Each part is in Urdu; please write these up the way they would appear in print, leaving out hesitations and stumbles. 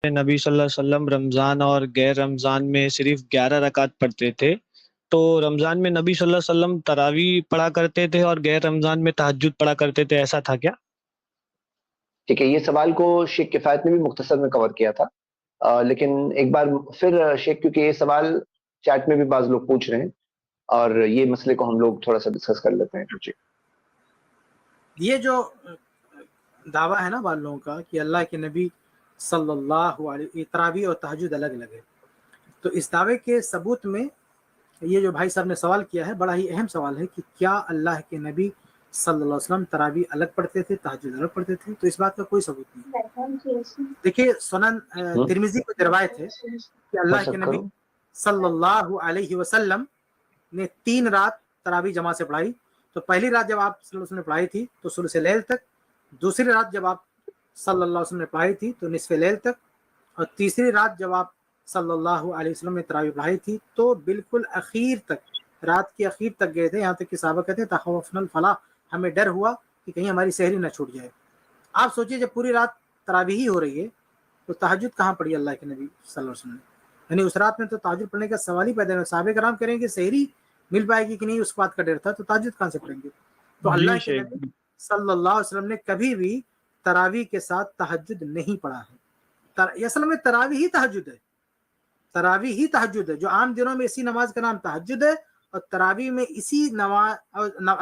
نبی صلی اللہ علیہ وسلم رمضان اور غیر رمضان میں صرف 11 رکعت پڑھتے تھے، تو رمضان میں نبی صلی اللہ علیہ وسلم تراویح پڑھا کرتے تھے اور غیر رمضان میں تہجد پڑھا کرتے تھے، ایسا تھا کیا؟ ٹھیک ہے، یہ سوال کو شیخ کفایت نے بھی مختصر میں کور کیا تھا، لیکن ایک بار پھر شیخ، کیونکہ یہ سوال چیٹ میں بھی بعض لوگ پوچھ رہے ہیں اور یہ مسئلے کو ہم لوگ تھوڑا سا ڈسکس کر لیتے ہیں. جی، یہ جو دعویٰ ہے نا بعض لوگوں کا کہ اللہ کے نبی صلی اللہ علیہ تراویح اور تہجد الگ الگ ہے، تو اس دعوے کے ثبوت میں یہ جو بھائی صاحب نے سوال کیا ہے بڑا ہی اہم سوال ہے کہ کیا اللہ کے نبی صلی اللہ علیہ وسلم تراویح الگ پڑھتے تھے، تہجد الگ پڑھتے تھے؟ تو اس بات کا کوئی ثبوت نہیں. دیکھیے سنن ترمذی کی روایت ہے کہ اللہ کے نبی صلی اللہ علیہ وسلم نے 3 رات تراویح جماعت سے پڑھائی. تو پہلی رات جب آپ صلی اللہ علیہ وسلم نے پڑھائی تھی تو ثلث لیل تک، دوسری رات جب آپ صلی اللہ علیہ وسلم نے پڑھائی تھی تو نصف لیل تک، اور تیسری رات جب آپ صلی اللہ علیہ وسلم نے تراویح پڑھائی تھی تو بالکل اخیر تک، رات کے اخیر تک گئے تھے، یہاں تک کہ صحابہ کہتے ہیں تخوفنا الفلاح، ہمیں ڈر ہوا کہ کہیں ہماری سحری نہ چھوٹ جائے. آپ سوچئے جب پوری رات تراویح ہی ہو رہی ہے تو تہجد کہاں پڑھی اللہ کے نبی صلی اللہ علیہ وسلم نے؟ یعنی اس رات میں تو تہجد پڑھنے کا سوال ہی پیدا نہیں. صحابہ کرام کریں کہ سحری مل پائے گی کہ نہیں، اس بات کا ڈر تھا، تو تہجد کہاں سے پڑھیں گے؟ تو اللہ کے نبی صلی اللہ علیہ وسلم نے کبھی بھی تراویح کے ساتھ تہجد نہیں پڑھا ہے. اصل میں تراویح ہی تہجد ہے، تراویح ہی تہجد ہے. جو عام دنوں میں اسی نماز کا نام تہجد ہے، اور تراویح میں اسی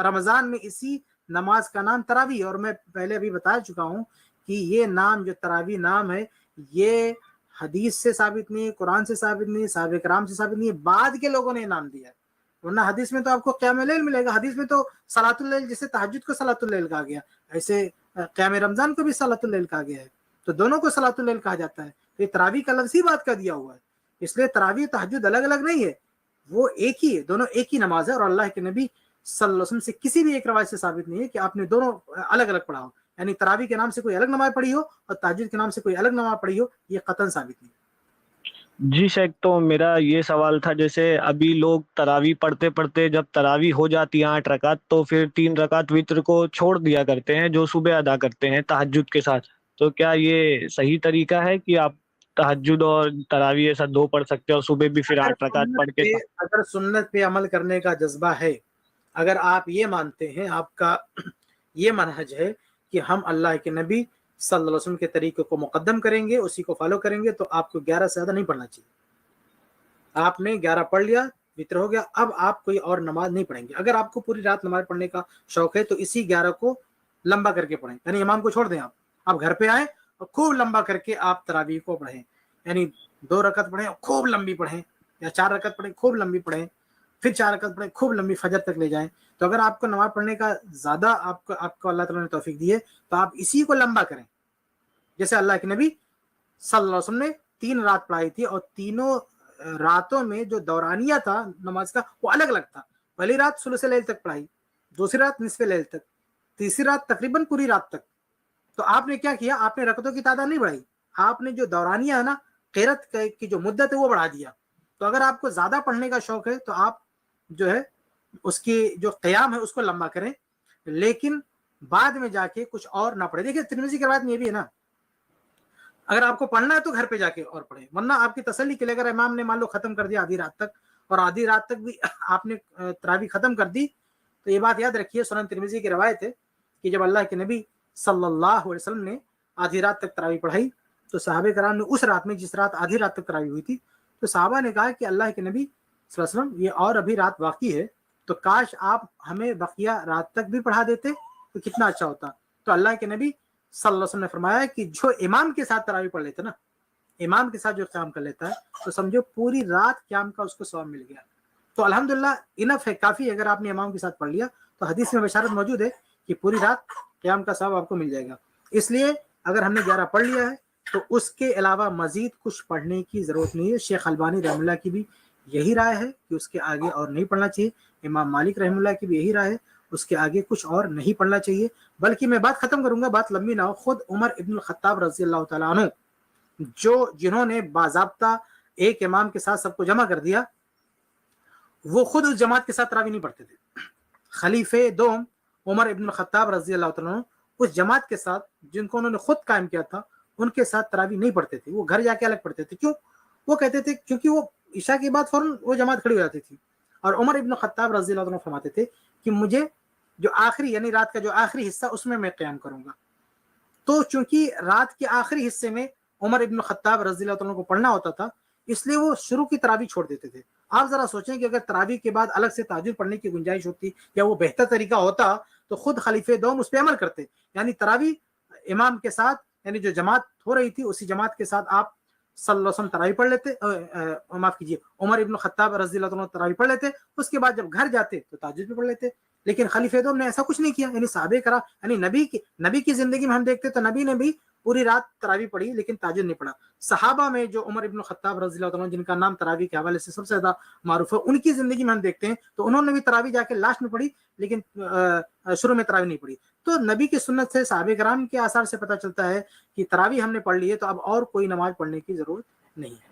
رمضان میں اسی نماز کا نام تراویح. اور میں پہلے ابھی بتا چکا ہوں کہ یہ نام جو تراویح نام ہے، یہ حدیث سے ثابت نہیں، قرآن سے ثابت نہیں، صحابہ کرام سے ثابت نہیں، بعد کے لوگوں نے نام دیا ہے. ورنہ حدیث میں تو آپ کو قیام اللیل ملے گا، حدیث میں تو صلاۃ اللیل، جسے تہجد کو صلاۃ اللیل کہا گیا، ایسے قیام رمضان کو بھی صلاۃ اللیل کہا گیا ہے، تو دونوں کو صلاۃ اللیل کہا جاتا ہے. یہ تراویح کا لفظ ہی بات کا دیا ہوا ہے، اس لیے تراویح تہجد الگ الگ نہیں ہے، وہ ایک ہی ہے، دونوں ایک ہی نماز ہے. اور اللہ کے نبی صلی اللہ علیہ وسلم سے کسی بھی ایک روایت سے ثابت نہیں ہے کہ آپ نے دونوں الگ الگ پڑھا ہو، یعنی تراویح کے نام سے کوئی الگ نماز پڑھی ہو اور تہجد کے نام سے کوئی الگ نماز پڑھی ہو، یہ قطعاً ثابت نہیں. جی شیخ، تو میرا یہ سوال تھا، جیسے ابھی لوگ تراویح پڑھتے پڑھتے جب تراویح ہو جاتی ہے 8 رکعت، تو پھر 3 رکعت وتر کو چھوڑ دیا کرتے ہیں جو صبح ادا کرتے ہیں تہجد کے ساتھ. تو کیا یہ صحیح طریقہ ہے کہ آپ تہجد اور تراویح ایسا 2 پڑھ سکتے ہیں اور صبح بھی پھر 8 رکعت پڑھ کے؟ اگر سنت پہ عمل کرنے کا جذبہ ہے، اگر آپ یہ مانتے ہیں، آپ کا یہ منہج ہے کہ ہم اللہ کے نبی صلی اللہ علیہ وسلم کے طریقے کو مقدم کریں گے، اسی کو فالو کریں گے، تو آپ کو 11 سے زیادہ نہیں پڑھنا چاہیے. آپ نے 11 پڑھ لیا، وتر ہو گیا، اب آپ کوئی اور نماز نہیں پڑھیں گے. اگر آپ کو پوری رات نماز پڑھنے کا شوق ہے تو اسی 11 کو لمبا کر کے پڑھیں، یعنی امام کو چھوڑ دیں، آپ گھر پہ آئیں اور خوب لمبا کر کے آپ تراویح کو پڑھیں، یعنی 2 رکعت پڑھیں خوب لمبی پڑھیں، یا 4 رکعت پڑھیں خوب لمبی پڑھیں، پھر 4 رکعت پڑھیں خوب لمبی، فجر تک لے جائیں. تو اگر آپ کو نماز پڑھنے کا زیادہ آپ کو اللہ تعالیٰ نے توفیق دی ہے تو آپ اسی کو لمبا کریں. جیسے اللہ کے نبی صلی اللہ علیہ وسلم نے 3 رات پڑھائی تھی، اور تینوں راتوں میں جو دورانیہ تھا نماز کا وہ الگ الگ تھا. پہلی رات ثلث لیل تک پڑھائی، دوسری رات نصف لیل تک، تیسری رات تقریباً پوری رات تک. تو آپ نے کیا کیا؟ آپ نے رکعتوں کی تعداد نہیں بڑھائی، آپ نے جو دورانیہ ہے نا، قرات کی جو مدت ہے وہ بڑھا دیا. تو اگر آپ کو زیادہ پڑھنے کا شوق ہے تو آپ جو ہے اس کی جو قیام ہے اس کو لمبا کریں، لیکن بعد میں جا کے کچھ اور نہ پڑھیں. دیکھیں ترمذی کی روایت میں یہ بھی ہے نا، اگر آپ کو پڑھنا ہے تو گھر پہ جا کے اور پڑھیں، ورنہ آپ کی تسلی کے لیے اگر امام نے مان لو ختم کر دیا آدھی رات تک، اور آدھی رات تک بھی آپ نے تراویح ختم کر دی، تو یہ بات یاد رکھیے، سنن ترمذی کی روایت ہے کہ جب اللہ کے نبی صلی اللہ علیہ وسلم نے آدھی رات تک تراویح پڑھائی تو صحابہ کرام نے اس رات میں، جس رات آدھی رات تک تراویح ہوئی تھی، تو صحابہ نے کہا کہ اللہ کے نبی صلی اللہ علیہ وسلم یہ اور ابھی رات باقی ہے، تو کاش آپ ہمیں بقیہ رات تک بھی پڑھا دیتے تو کتنا اچھا ہوتا. تو اللہ کے نبی صلی اللہ علیہ وسلم نے فرمایا کہ جو امام کے ساتھ تراویح پڑھ لیتا نا، امام کے ساتھ جو قیام کر لیتا ہے، تو سمجھو پوری رات قیام کا اس کو ثواب مل گیا. تو الحمدللہ انف ہے، کافی ہے. اگر آپ نے امام کے ساتھ پڑھ لیا تو حدیث میں بشارت موجود ہے کہ پوری رات قیام کا ثواب آپ کو مل جائے گا. اس لیے اگر ہم نے 11 پڑھ لیا ہے تو اس کے علاوہ مزید کچھ پڑھنے کی ضرورت نہیں ہے. شیخ البانی رحمہ اللہ کی بھی یہی رائے ہے کہ اس کے آگے اور نہیں پڑھنا چاہیے. امام مالک رحمہ اللہ کی بھی یہی رائے ہے، اس کے آگے کچھ اور نہیں پڑھنا چاہیے. بلکہ میں بات ختم کروں گا، بات لمبی نہ ہو. خود عمر ابن الخطاب رضی اللہ تعالیٰ عنہ، جنہوں نے باضابطہ ایک امام کے ساتھ سب کو جمع کر دیا، وہ خود اس جماعت کے ساتھ تراویح نہیں پڑھتے تھے. خلیفہ دوم عمر ابن الخطاب رضی اللہ تعالیٰ عنہ اس جماعت کے ساتھ جن کو انہوں نے خود قائم کیا تھا، ان کے ساتھ تراوی نہیں پڑھتے تھے, وہ گھر جا کے الگ پڑھتے تھے. کیوں؟ وہ کہتے تھے کیونکہ وہ عشاء کے بعد فوراً وہ جماعت کھڑی ہو جاتی تھی. اور عمر ابن خطاب رضی اللہ عنہ فرماتے تھے کہ مجھے جو آخری یعنی رات کا جو آخری حصہ اس میں قیام کروں گا. تو چونکہ رات کے آخری حصے میں عمر ابن خطاب رضی اللہ عنہ کو پڑھنا ہوتا تھا, اس لیے وہ شروع کی تراوی چھوڑ دیتے تھے. آپ ذرا سوچیں کہ اگر تراوی کے بعد الگ سے تہجد پڑھنے کی گنجائش ہوتی یا وہ بہتر طریقہ ہوتا تو خود خلیفہ دوم اس پہ عمل کرتے. یعنی تراوی امام کے ساتھ, یعنی جو جماعت ہو رہی تھی اسی جماعت کے ساتھ آپ صلی اللہ علیہ وسلم تراوی پڑھ لیتے, معاف کیجیے عمر ابن خطاب رضی اللہ عنہ تراوی پڑھ لیتے, اس کے بعد جب گھر جاتے تو تہجد بھی پڑھ لیتے. لیکن خلیفہ دوم نے ایسا کچھ نہیں کیا. یعنی صحابہ کرام, یعنی نبی کی زندگی میں ہم دیکھتے تو نبی نے بھی پوری رات تراوی پڑھی لیکن تہجد نہیں پڑھا. صحابہ میں جو عمر ابن خطاب رضی اللہ عنہ جن کا نام تراوی کے حوالے سے سب سے زیادہ معروف ہے, ان کی زندگی میں ہم دیکھتے ہیں تو انہوں نے بھی تراوی جا کے لاسٹ میں پڑھی لیکن شروع میں تراوی نہیں پڑھی. تو نبی کی سنت سے صحابہ کرام کے آثار سے پتہ چلتا ہے کہ تراوی ہم نے پڑھ لی ہے تو اب اور کوئی نماز پڑھنے کی ضرورت نہیں ہے.